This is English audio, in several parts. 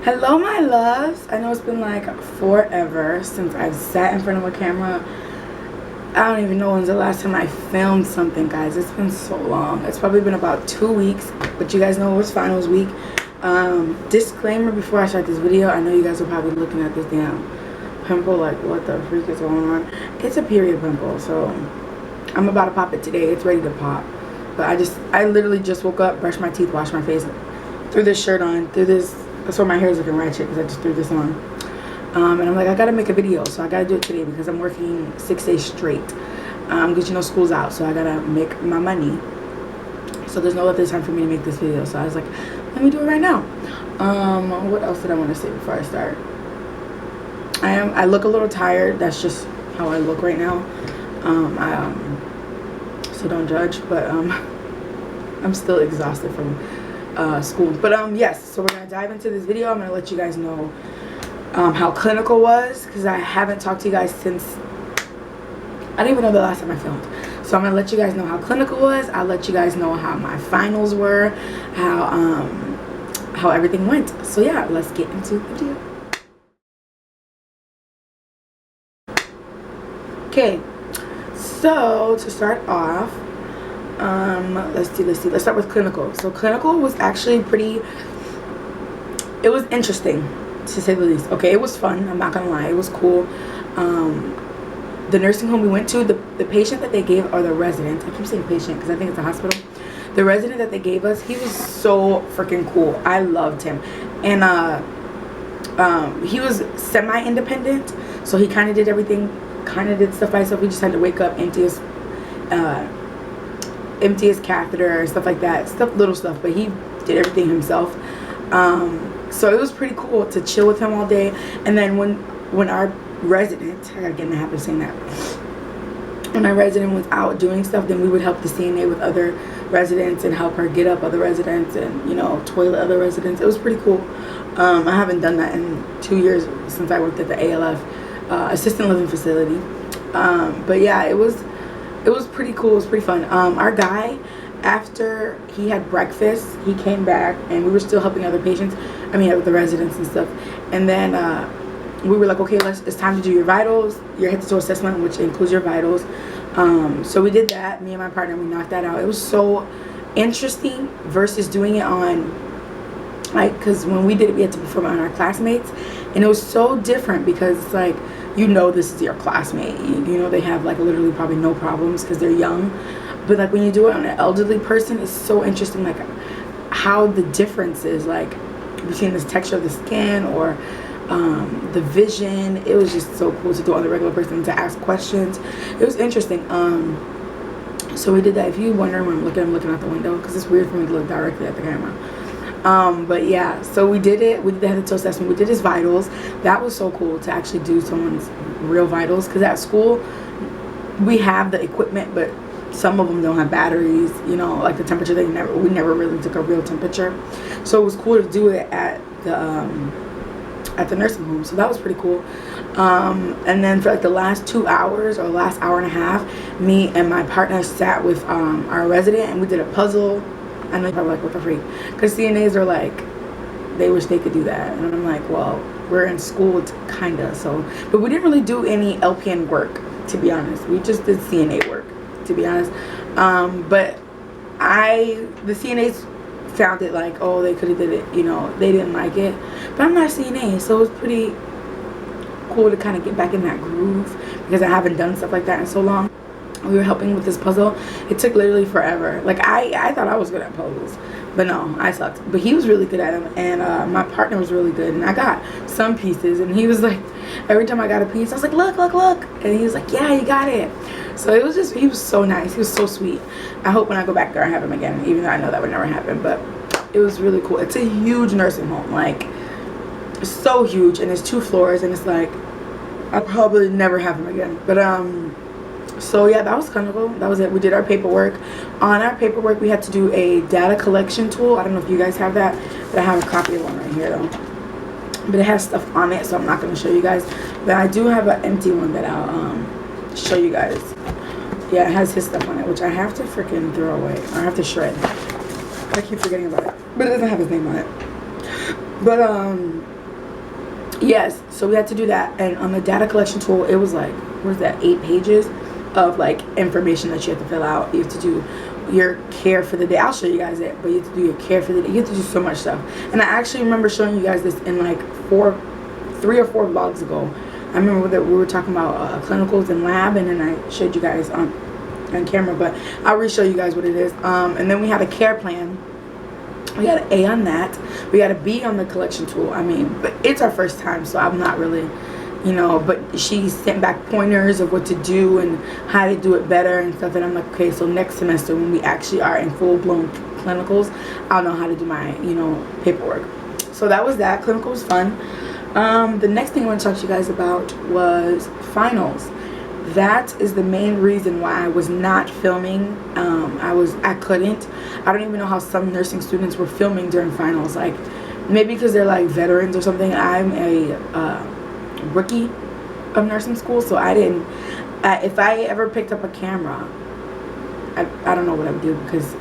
Hello my loves. I know it's been like forever since I've sat in front of a camera. I don't even know when's the last time I filmed something, guys. It's been so long. It's probably been about 2 weeks, but you guys know it was finals week. Disclaimer before I start this video, I know you guys are probably looking at this damn pimple like what the freak is going on. It's a period pimple, so I'm about to pop it today. It's ready to pop. But I literally just woke up, brushed my teeth, washed my face, threw this shirt on, that's why my hair is looking ratchet because I just threw this on. And I'm like, I gotta make a video, so I gotta do it today because I'm working 6 days straight. Because you know school's out, so I gotta make my money. So there's no other time for me to make this video. So I was like, let me do it right now. What else did I want to say before I start? I look a little tired. That's just how I look right now. So don't judge, but I'm still exhausted from school. But yes, so we're gonna dive into this video. I'm gonna let you guys know how clinical was, because I haven't talked to you guys since I don't even know the last time I filmed. So I'm gonna let you guys know how clinical was. I'll let you guys know how my finals were, how everything went. So yeah, let's get into the video. Okay, so to start off, let's start with clinical. So clinical was actually it was interesting to say the least. Okay, it was fun, I'm not gonna lie, it was cool. The nursing home we went to, the patient that they gave, or the resident, I keep saying patient because I think it's a hospital, the resident that they gave us, he was so freaking cool. I loved him. And he was semi-independent, so he kind of did everything, kind of did stuff by himself. We just had to wake up, empty his catheter and stuff like that, little stuff, but he did everything himself. So it was pretty cool to chill with him all day. And then when our resident, I gotta get in the habit of saying that, when our resident was out doing stuff, then we would help the CNA with other residents and help her get up other residents and, you know, toilet other residents. It was pretty cool. I haven't done that in 2 years since I worked at the ALF assistant living facility. But yeah, it was pretty cool. It was pretty fun. Our guy, after he had breakfast, he came back and we were still helping other patients, with the residents and stuff. And then we were like, okay, it's time to do your vitals, your head to toe assessment, which includes your vitals. So we did that, me and my partner, we knocked that out. It was so interesting versus doing it on, like, because when we did it, we had to perform on our classmates, and it was so different because it's like, you know, this is your classmate, you know, they have like literally probably no problems because they're young. But like when you do it on an elderly person, it's so interesting, like how the difference is, like between this texture of the skin or the vision. It was just so cool to do on the regular person, to ask questions. It was interesting. So we did that. If you wonder when I'm looking out the window because it's weird for me to look directly at the camera. But yeah, so we did it. We did the head to toe assessment. We did his vitals. That was so cool to actually do someone's real vitals, because at school we have the equipment, but some of them don't have batteries, you know, like the temperature. We never really took a real temperature. So it was cool to do it at the nursing home. So that was pretty cool. And then for like the last 2 hours or last hour and a half, me and my partner sat with our resident and we did a puzzle. I know you're probably like, what the freak? Because CNAs are like, they wish they could do that. And I'm like, well, we're in school, kinda. So, but we didn't really do any LPN work, to be honest. We just did CNA work, to be honest. But the CNAs found it like, oh, they could have did it, you know, they didn't like it. But I'm not a CNA, so it was pretty cool to kind of get back in that groove because I haven't done stuff like that in so long. We were helping with this puzzle. It took literally forever. Like I thought I was good at puzzles, but no, I sucked. But he was really good at them, and my partner was really good, and I got some pieces, and he was like, every time I got a piece, I was like, look, and he was like, yeah, you got it. So it was just, he was so nice. He was so sweet. I hope when I go back there I have him again, even though I know that would never happen. But it was really cool. It's a huge nursing home, like it's so huge, and it's 2 floors, and it's like I'll probably never have him again. But so yeah, that was clinical. That was it. We did our paperwork. On our paperwork, we had to do a data collection tool. I don't know if you guys have that, but I have a copy of one right here though. But it has stuff on it, so I'm not going to show you guys. But I do have an empty one that I'll show you guys. Yeah, it has his stuff on it, which I have to freaking throw away. Or I have to shred. I keep forgetting about it. But it doesn't have his name on it. But yes, so we had to do that. And on the data collection tool, it was like, what was that, 8 pages of like information that you have to fill out. You have to do your care for the day. I'll show you guys it, but you have to do your care for the day. You have to do so much stuff. And I actually remember showing you guys this in like 3 or 4 vlogs ago. I remember that we were talking about clinicals and lab, and then I showed you guys on camera, but I'll re-show you guys what it is. And then we had a care plan. We got an A on that. We got a B on the collection tool. I mean, but it's our first time, so I'm not really, you know, but she sent back pointers of what to do and how to do it better and stuff. And I'm like, okay, so next semester when we actually are in full-blown clinicals, I'll know how to do my, you know, paperwork. So that was that. Clinical was fun. The next thing I want to talk to you guys about was finals. That is the main reason why I was not filming. I couldn't. I don't even know how some nursing students were filming during finals. Like, maybe because they're like veterans or something. I'm a rookie of nursing school, so I didn't. If I ever picked up a camera, I don't know what I would do, because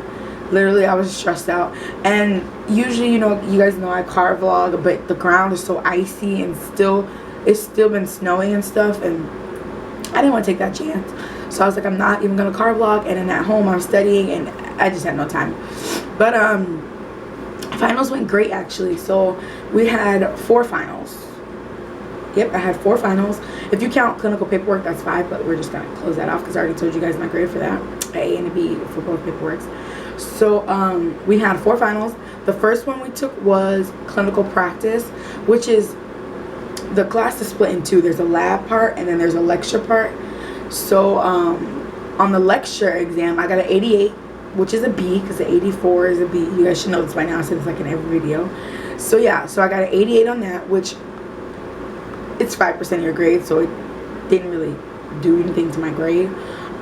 literally I was stressed out. And usually, you know, you guys know I car vlog, but the ground is so icy and it's still been snowing and stuff, and I didn't want to take that chance. So I was like, I'm not even gonna car vlog. And then at home I'm studying, and I just had no time. But finals went great, actually. So we had 4 finals. Yep, I had 4 finals. If you count clinical paperwork, that's 5, but we're just gonna close that off because I already told you guys my grade for that, A and a B for both paperworks. So we had 4 finals. The first one we took was clinical practice, which is, the class is split in 2. There's a lab part and then there's a lecture part. So on the lecture exam, I got an 88, which is a B, because the 84 is a B. You guys should know this by now, since it's like in every video. So yeah, so I got an 88 on that, which it's 5% of your grade, so it didn't really do anything to my grade.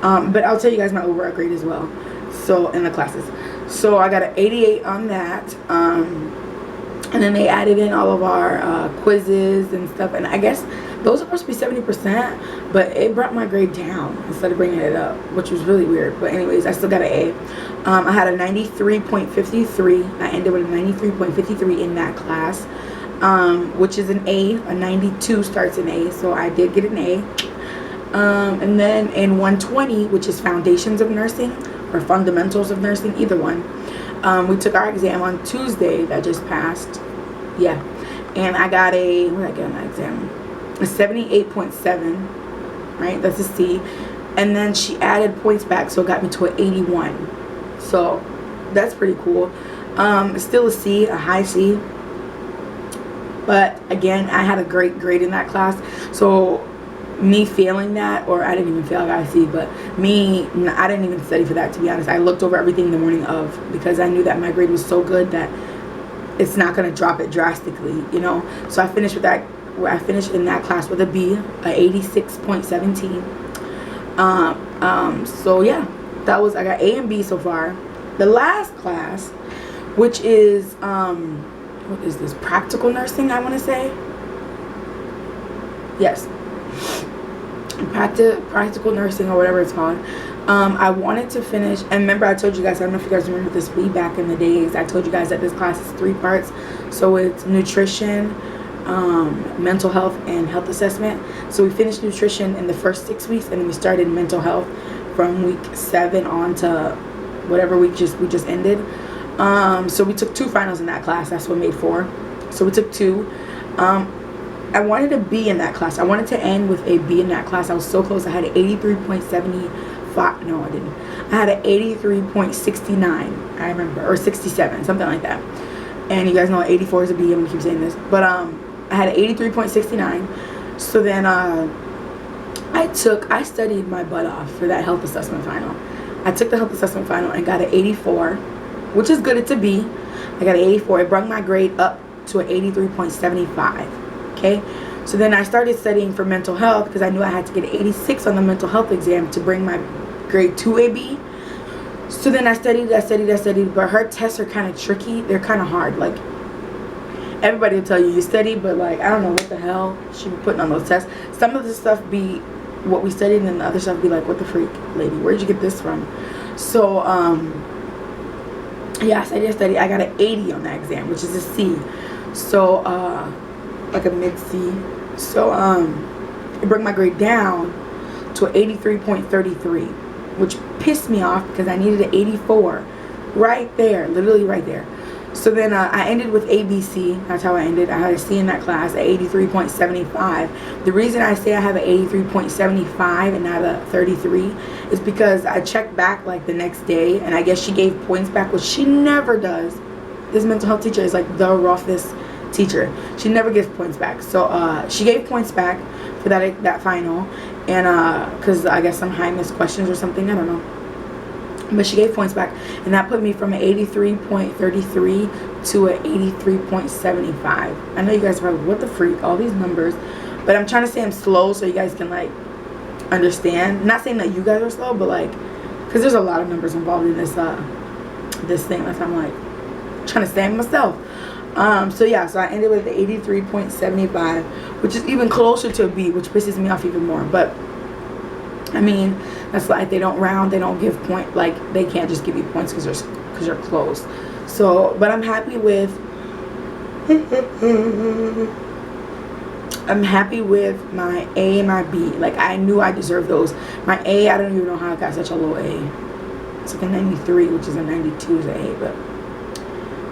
But I'll tell you guys my overall grade as well. So in the classes, so I got an 88 on that. And then they added in all of our quizzes and stuff, and I guess those are supposed to be 70%, but it brought my grade down instead of bringing it up, which was really weird. But anyways, I still got an A. I had a 93.53. I ended with a 93.53 in that class, which is an A. A 92 starts in A, so I did get an A. And then in 120, which is Foundations of Nursing or Fundamentals of Nursing, either one. We took our exam on Tuesday that just passed. Yeah. And I got a, what did I get on that exam? A 78.7. Right? That's a C. And then she added points back, so it got me to an 81. So that's pretty cool. Still a C, a high C. But again, I had a great grade in that class. So me failing that, or I didn't even fail, I got a C, but I didn't even study for that, to be honest. I looked over everything the morning of, because I knew that my grade was so good that it's not going to drop it drastically, you know. So I finished with that. I finished in that class with a B, a 86.17. So yeah, that was, I got A and B so far. The last class, which is what is this, practical nursing, I want to say. Yes, practical nursing, or whatever it's called. I wanted to finish, and remember I told you guys, I don't know if you guys remember this, way back in the days, I told you guys that this class is 3 parts. So it's nutrition, mental health, and health assessment. So we finished nutrition in the first 6 weeks, and then we started mental health from week 7 on to whatever week we just ended. So we took 2 finals in that class. That's what made 4. So we took 2. I wanted a B in that class. I wanted to end with a B in that class. I was so close. I had an 83.75. No, I didn't. I had an 83.69. I remember, or 67, something like that. And you guys know 84 is a B, and we keep saying this. But I had an 83.69. So then I studied my butt off for that health assessment final. I took the health assessment final and got an 84, which is good. It's a B. I got an 84. It brought my grade up to an 83.75. Okay, so then I started studying for mental health, because I knew I had to get an 86 on the mental health exam to bring my grade to a B. So then I studied, but her tests are kind of tricky. They're kind of hard. Like, everybody will tell you study, but like, I don't know what the hell she be putting on those tests. Some of the stuff be what we studied, and the other stuff be like, what the freak, lady, where'd you get this from? So yes, I did study. I got an 80 on that exam, which is a C. So like a mid C. So it brought my grade down to an 83.33, which pissed me off because I needed an 84 right there, literally right there. So then I ended with ABC. That's how I ended. I had a C in that class at 83.75. The reason I say I have an 83.75 and not a 33 is because I checked back like the next day, and I guess she gave points back, which she never does. This mental health teacher is like the roughest teacher. She never gives points back. So she gave points back for that final, and because I guess some high missed questions or something, I don't know. But she gave points back, and that put me from an 83.33 to an 83.75. I know you guys are probably, what the freak, all these numbers, but I'm trying to say I'm slow so you guys can like understand. Not saying that you guys are slow, but like, because there's a lot of numbers involved in this this thing. That's why I'm like trying to stand myself. So yeah, so I ended with the 83.75, which is even closer to a B, which pisses me off even more. But I mean, that's like, they don't round, they don't give point, like they can't just give you points because you're close. So, but I'm happy with I'm happy with my A and my B. Like, I knew I deserved those. My A, I don't even know how I got such a low A. It's like a 93, which is a 92 is an A, but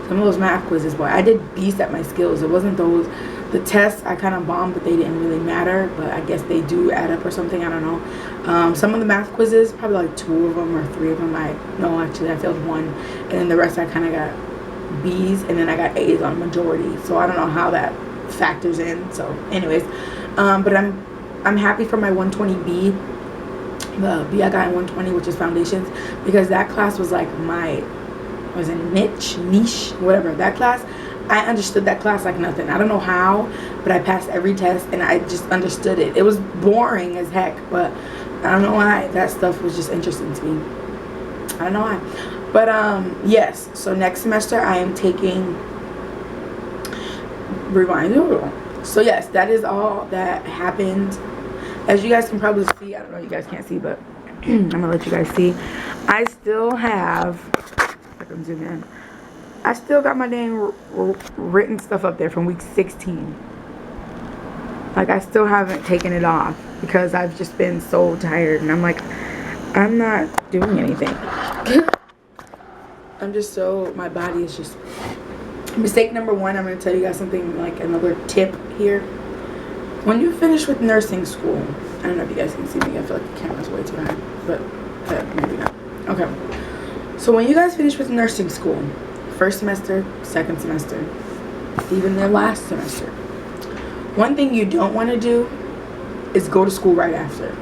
some of those math quizzes, boy, I did beast at my skills. It wasn't those. The tests, I kind of bombed, but they didn't really matter. But I guess they do add up or something. I don't know. Some of the math quizzes, probably like 2 of them or 3 of them. No, actually, I failed 1. And then the rest, I kind of got B's. And then I got A's on majority. So I don't know how that factors in. So anyways, but I'm happy for my 120B. The B I got in 120, which is foundations. Because that class was like my... was a niche, whatever. That class, I understood that class like nothing. I don't know how, but I passed every test and I just understood it. It was boring as heck, but I don't know why. That stuff was just interesting to me. I don't know why. But yes, so next semester I am taking rewind. So yes, that is all that happened. As you guys can probably see, I don't know, you guys can't see, but I'm gonna let you guys see. I still have, zoom in. I still got my dang written stuff up there from week 16. Like, I still haven't taken it off because I've just been so tired, and I'm like, I'm not doing anything. I'm just so, my body is just. Mistake number 1, I'm going to tell you guys something, like another tip here. When you finish with nursing school, I don't know if you guys can see me, I feel like the camera's way too high, but maybe not. Okay. So when you guys finish with nursing school, first semester, second semester, even their last semester, one thing you don't want to do is go to school right after.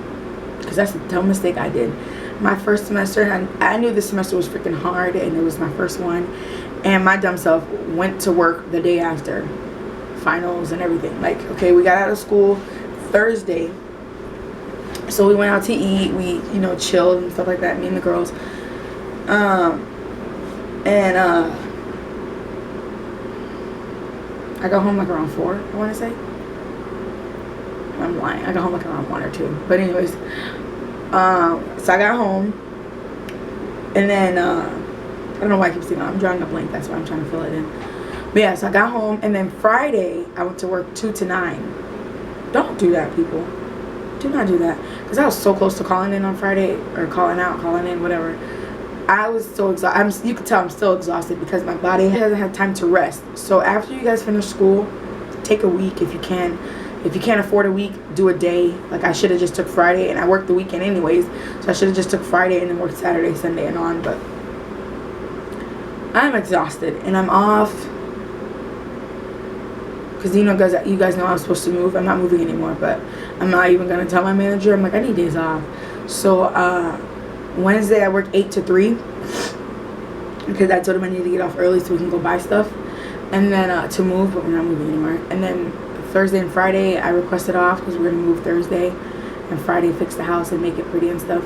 Because that's a dumb mistake I did. My first semester, and I knew this semester was freaking hard, and it was my first one, and my dumb self went to work the day after finals and everything. Like, okay, we got out of school Thursday, so we went out to eat, we, chilled and stuff like that, me and the girls. I got home like around 4, I want to say. I'm lying. I got home like around 1 or 2. But anyways, so I got home, and then, I don't know why I keep saying that. I'm drawing a blank. That's why I'm trying to fill it in. But yeah, so I got home, and then Friday, I went to work 2 to 9. Don't do that, people. Do not do that. Because I was so close to calling in on Friday, or calling out, calling in, whatever. I was so exhausted. You could tell I'm still exhausted because my body hasn't had time to rest. So after you guys finish school, take a week if you can. If you can't afford a week, do a day. Like, I should have just took Friday, and I worked the weekend anyways. So I should have just took Friday and then worked Saturday, Sunday, and on. But I'm exhausted, and I'm off. Because you guys know I was supposed to move. I'm not moving anymore, but I'm not even going to tell my manager. I'm like, I need days off. So, Wednesday I work 8 to 3 because I told him I need to get off early so we can go buy stuff, and then to move, but we're not moving anymore. And then Thursday and Friday I requested off because we're gonna move Thursday, and Friday fix the house and make it pretty and stuff.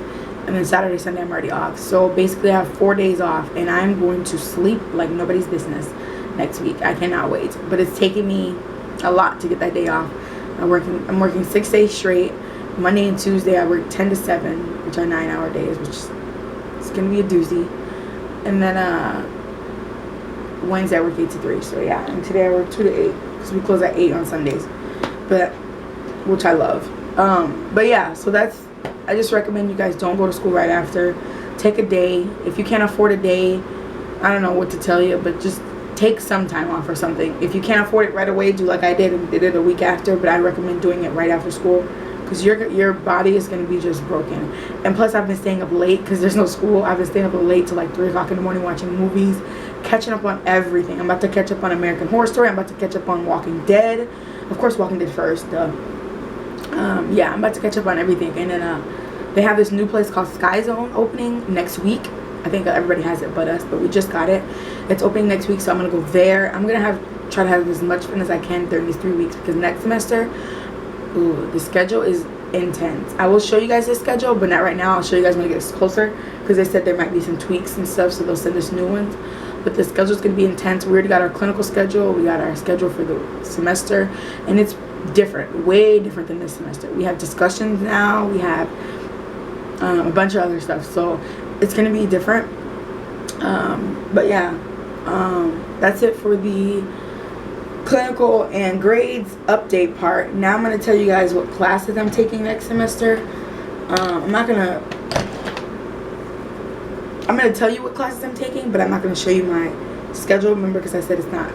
And then Saturday, Sunday I'm already off. So basically I have 4 days off, and I'm going to sleep like nobody's business next week. I cannot wait. But it's taking me a lot to get that day off. I'm working 6 days straight. Monday and Tuesday I work 10 to 7, which are 9-hour days, which is, it's gonna be a doozy. And then Wednesday I work 8 to 3. So yeah, and today I work 2 to 8 because we close at 8 on Sundays, but which I love. But yeah, so that's, I just recommend you guys don't go to school right after. Take a day. If you can't afford a day, I don't know what to tell you, but just take some time off or something. If you can't afford it right away, do like I did and did it a week after, but I recommend doing it right after school because your body is going to be just broken. And plus I've been staying up late because there's no school. I've been staying up late till like 3 o'clock in the morning watching movies, catching up on everything. I'm about to catch up on American Horror Story. I'm about to catch up on Walking Dead. Of course, Walking Dead first, yeah, I'm about to catch up on everything. And then they have this new place called Sky Zone opening next week. I think everybody has it but us, but we just got it. It's opening next week, so I'm gonna go there. I'm gonna try to have as much fun as I can during these 3 weeks because next semester, ooh, the schedule is intense. I will show you guys the schedule, but not right now. I'll show you guys when it gets closer because they said there might be some tweaks and stuff, so they'll send us new ones. But the schedule is gonna be intense. We already got our clinical schedule. We got our schedule for the semester, and it's different, way different than this semester. We have discussions now. We have a bunch of other stuff, so it's gonna be different. But yeah, that's it for the clinical and grades update part. Now I'm gonna tell you guys what classes I'm taking next semester. I'm gonna tell you what classes I'm taking, but I'm not gonna show you my schedule. Remember, because I said it's not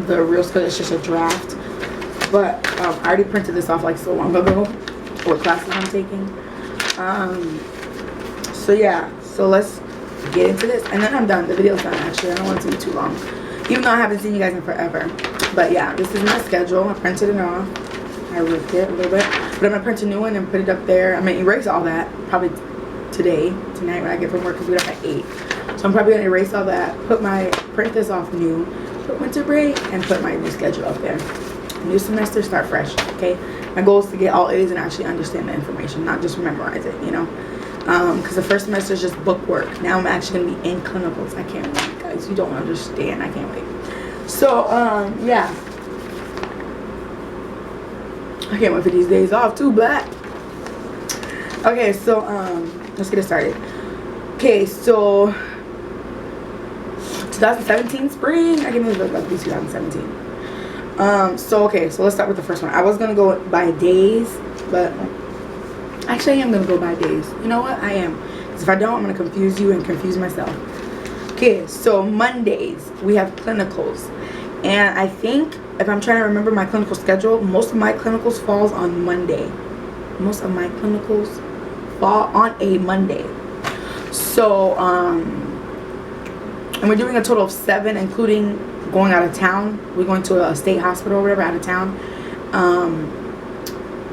the real schedule, it's just a draft. But I already printed this off like so long ago, what classes I'm taking. So yeah, so let's get into this, and then I'm done. The video's done actually. I don't want it to be too long, even though I haven't seen you guys in forever. But yeah, this is my schedule. I printed it off. I ripped it a little bit, but I'm gonna print a new one and put it up there. I'm gonna erase all that probably tonight when I get from work because we get up at 8. So I'm probably gonna erase all that, print this off new, put winter break, and put my new schedule up there. New semester, start fresh. Okay, my goal is to get all A's and actually understand the information, not just memorize it, you know. Because the first semester is just book work. Now I'm actually gonna be in clinicals. I can't wait, guys. You don't understand. I can't wait. So yeah, I can't wait for these days off too. But okay, so let's get it started. Okay, so 2017 spring. I can't believe it was about to be 2017. So okay, so let's start with the first one. I was gonna go by days, but actually I am gonna go by days. You know what? I am. Because if I don't, I'm gonna confuse you and confuse myself. Okay, so Mondays we have clinicals, and I think if I'm trying to remember my clinical schedule, most of my clinicals falls on Monday. Most of my clinicals fall on a Monday. So and we're doing a total of 7, including going out of town. We're going to a state hospital or whatever out of town.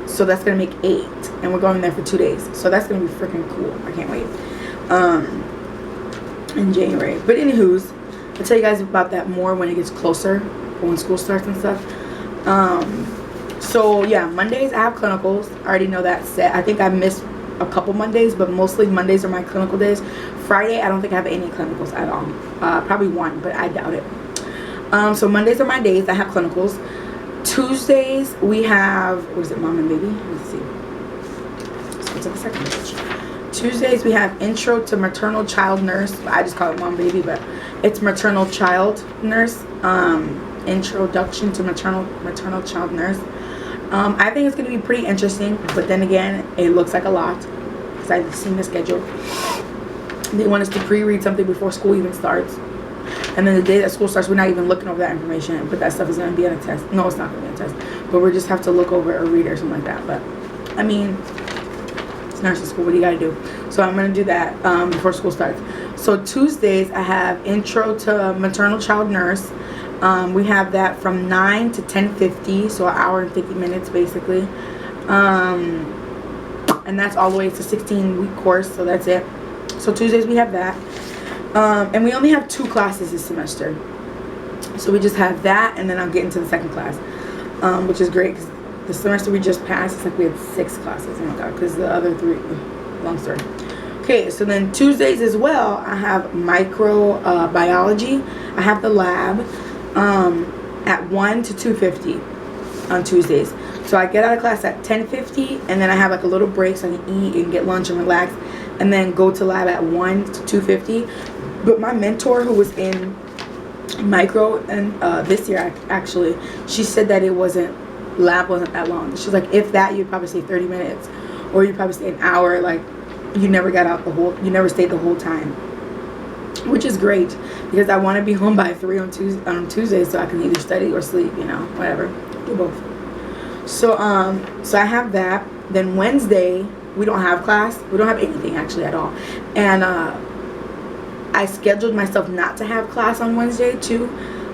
So that's gonna make 8, and we're going there for 2 days. So that's gonna be freaking cool. I can't wait. In January. But anywho's, I'll tell you guys about that more when it gets closer, or when school starts and stuff. So yeah, Mondays I have clinicals. I already know that set. I think I missed a couple Mondays, but mostly Mondays are my clinical days. Friday I don't think I have any clinicals at all. Probably one, but I doubt it. So Mondays are my days. I have clinicals. Tuesdays we have, what is it, mom and baby? Let's see. Let's go to the second page. Tuesdays we have intro to maternal child nurse. I just call it mom baby, but it's maternal child nurse. Introduction to maternal child nurse. I think it's going to be pretty interesting, but then again, it looks like a lot because I've seen the schedule. They want us to pre-read something before school even starts. And then the day that school starts, we're not even looking over that information, but that stuff is going to be on a test. No, it's not going to be on a test, but we just have to look over it or read it or something like that. But I mean, it's nursing school. What do you got to do? So I'm going to do that before school starts. So Tuesdays, I have intro to maternal child nurse. We have that from 9 to 10:50, so an hour and 50 minutes basically. And that's all the way to 16-week course, so that's it. So Tuesdays we have that. And we only have 2 classes this semester. So we just have that, and then I'll get into the second class, which is great because the semester we just passed, it's like we had 6 classes. Oh my god, because the other 3, long story. Okay, so then Tuesdays as well, I have microbiology. I have the lab at 1 to 2:50 on Tuesdays. So I get out of class at 10:50, and then I have like a little break so I can eat and get lunch and relax, and then go to lab at 1 to 2:50. But my mentor, who was in micro, and this year actually, she said that lab wasn't that long. She's like, if that, you'd probably stay 30 minutes, or you'd probably stay an hour. Like, you never stayed the whole time, which is great, because I want to be home by 3 on Tuesday, so I can either study or sleep, you know, whatever, do both. So so I have that. Then Wednesday we don't have class. We don't have anything actually at all, and I scheduled myself not to have class on Wednesday too.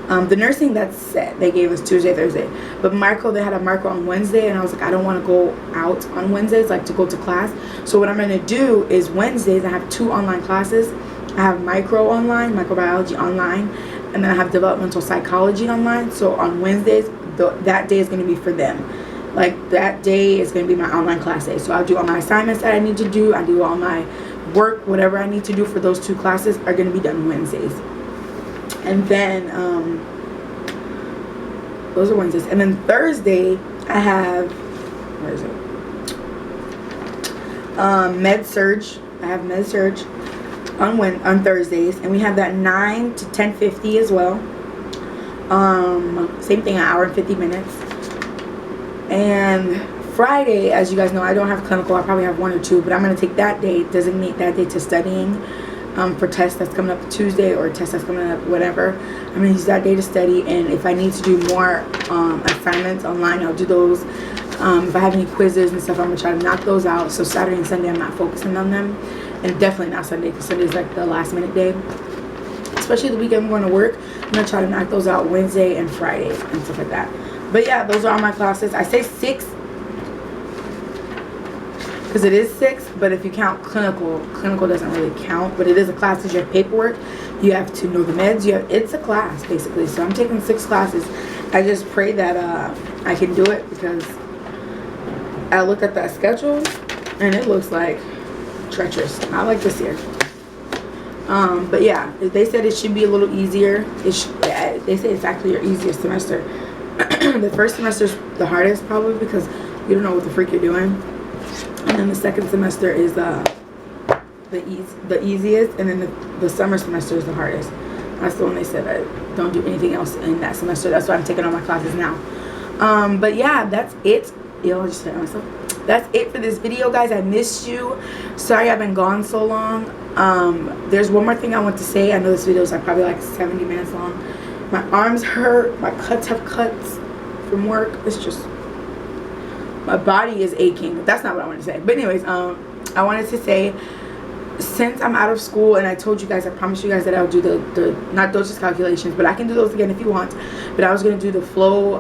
The nursing, that's set. They gave us Tuesday, Thursday. But micro, they had a micro on Wednesday, and I was like, I don't want to go out on Wednesdays, like to go to class. So what I'm going to do is Wednesdays, I have 2 online classes. I have micro online, microbiology online, and then I have developmental psychology online. So on Wednesdays, that day is going to be for them. Like, that day is going to be my online class day. So I'll do all my assignments that I need to do. I do all my work, whatever I need to do for those 2 classes are going to be done Wednesdays. And then those are Wednesdays. And then Thursday I have, where is it, med surge. I have med surge on Thursdays, and we have that 9 to 10:50 as well. Same thing, an hour and 50 minutes. And Friday, as you guys know, I don't have clinical. I probably have 1 or 2, but I'm going to take that day, designate that day to studying for tests that's coming up Tuesday, or tests that's coming up whatever. I'm going to use that day to study, and if I need to do more assignments online, I'll do those. If I have any quizzes and stuff, I'm going to try to knock those out. So Saturday and Sunday, I'm not focusing on them, and definitely not Sunday, because Sunday is like the last minute day. Especially the weekend I'm going to work, I'm going to try to knock those out Wednesday and Friday and stuff like that. But yeah, those are all my classes. I say 6 because it is 6, but if you count clinical doesn't really count, but it is a class because you have paperwork, you have to know the meds, it's a class basically. So I'm taking 6 classes. I just pray that I can do it, because I looked at that schedule and it looks like treacherous. Not like this year. But yeah, they said it should be a little easier. They say it's actually your easiest semester. The first semester is the hardest probably, because you don't know what the freak you're doing. And then the second semester is the easiest, and then the summer semester is the hardest. That's the one they said I don't do anything else in that semester. That's why I'm taking all my classes now. But yeah, that's it. I just said myself. That's it for this video, guys. I missed you. Sorry I've been gone so long. There's one more thing I want to say. I know this video is like probably like 70 minutes long. My arms hurt. My cuts have cuts from work. It's just, my body is aching, but that's not what I wanted to say. But anyways, I wanted to say, since I'm out of school, and I told you guys, I promised you guys that I'll do the not dosage calculations, but I can do those again if you want. But I was gonna do the flow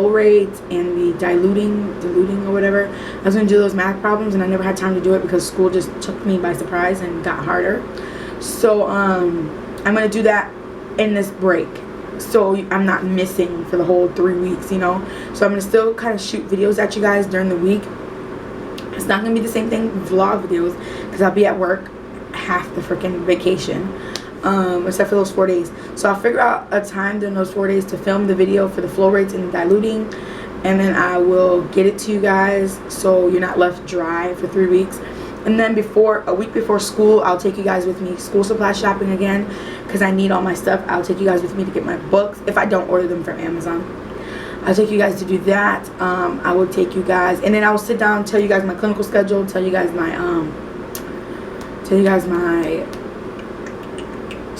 rates and the diluting or whatever. I was gonna do those math problems, and I never had time to do it because school just took me by surprise and got harder. So I'm gonna do that in this break, so I'm not missing for the whole 3 weeks, you know. So I'm gonna still kind of shoot videos at you guys during the week. It's not gonna be the same thing, vlog videos, because I'll be at work half the freaking vacation, except for those 4 days. So I'll figure out a time during those 4 days to film the video for the flow rates and diluting, and then I will get it to you guys so you're not left dry for 3 weeks. And then a week before school, I'll take you guys with me school supply shopping again, because I need all my stuff. I'll take you guys with me to get my books if I don't order them from Amazon. I'll take you guys to do that. I will take you guys, and then I will sit down, tell you guys my clinical schedule, tell you guys my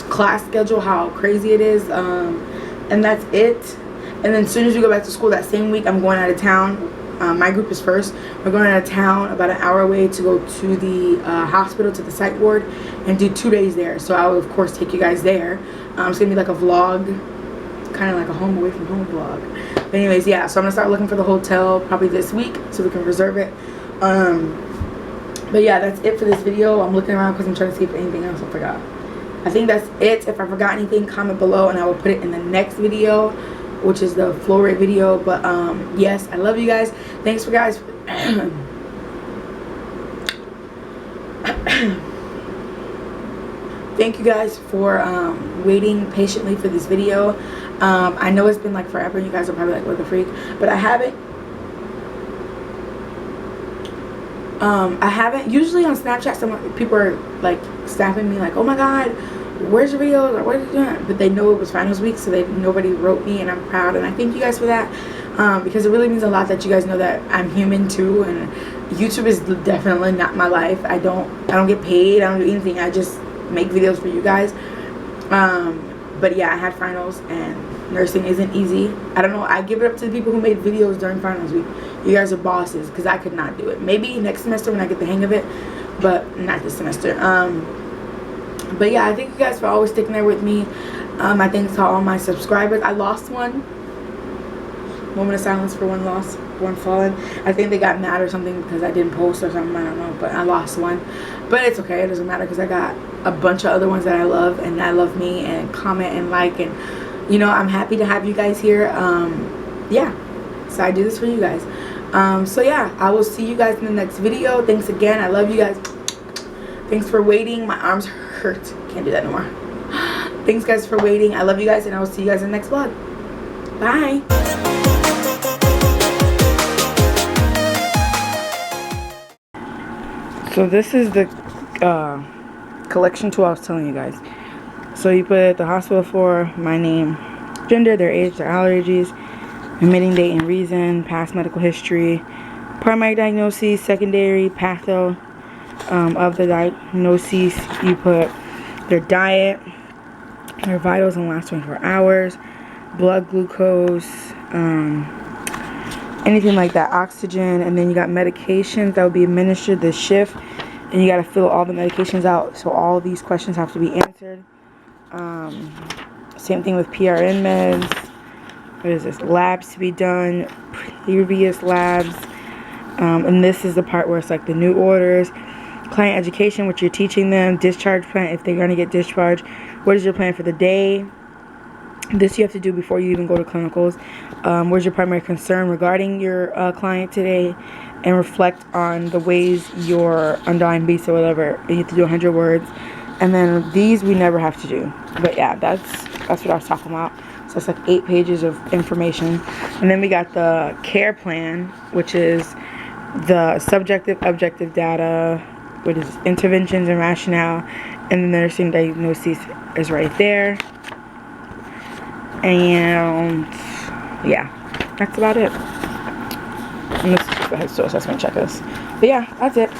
class schedule, how crazy it is, and that's it. And then as soon as we go back to school that same week, I'm going out of town. My group is first. We're going out of town about an hour away to go to the hospital, to the psych ward, and do 2 days there. So I will of course take you guys there. It's gonna be like a vlog, kind of like a home away from home vlog. But anyways, yeah, so I'm gonna start looking for the hotel probably this week so we can reserve it. But yeah, that's it for this video. I'm looking around because I'm trying to see if anything else I forgot. I think that's it. If I forgot anything, comment below and I will put it in the next video, which is the flow rate video. But yes, I love you guys. Thanks for guys. Thank you guys for waiting patiently for this video. I know it's been like forever. You guys are probably like, what the freak? But I haven't. Usually on Snapchat, some people are like snapping me like, oh my god, where's your videos, or what are you doing? But they know it was finals week, so nobody wrote me, and I'm proud, and I thank you guys for that, because it really means a lot that you guys know that I'm human too, and YouTube is definitely not my life. I don't get paid, I don't do anything, I just make videos for you guys. But yeah, I had finals, and nursing isn't easy. I don't know, I give it up to the people who made videos during finals week. You guys are bosses, because I could not do it. Maybe next semester when I get the hang of it, but not this semester. But yeah, I thank you guys for always sticking there with me. I thank to all my subscribers. I lost one. Moment of silence for one lost, one fallen. I think they got mad or something because I didn't post or something, I don't know, but I lost one. But it's okay, it doesn't matter, because I got a bunch of other ones that I love, and I love me, and comment and like, and you know, I'm happy to have you guys here. Yeah, so I do this for you guys. So yeah, I will see you guys in the next video. Thanks again, I love you guys. Thanks for waiting. My arms hurt, can't do that no more. Thanks guys for waiting. I love you guys, and I will see you guys in the next vlog. Bye. So this is the collection tool I was telling you guys. So you put the hospital for, my name, gender, their age, their allergies, admitting date and reason, past medical history, primary diagnosis, secondary, patho of the diagnoses. You put their diet, their vitals in the last 24 hours, blood glucose, anything like that, oxygen, and then you got medications that will be administered this shift, and you got to fill all the medications out, so all these questions have to be answered. Same thing with PRN meds. What is this? Labs to be done, previous labs, and this is the part where it's like the new orders, client education, what you're teaching them, discharge plan, if they're going to get discharged, what is your plan for the day. This you have to do before you even go to clinicals. Where's your primary concern regarding your client today, and reflect on the ways your undying beast or whatever. You have to do 100 words, and then these we never have to do. But yeah, that's what I was talking about. So it's like 8 pages of information, and then we got the care plan, which is the subjective, objective data, what is interventions and rationale, and the nursing diagnosis is right there. And yeah, that's about it. And let's go ahead, so assessment checklist. But yeah, that's it.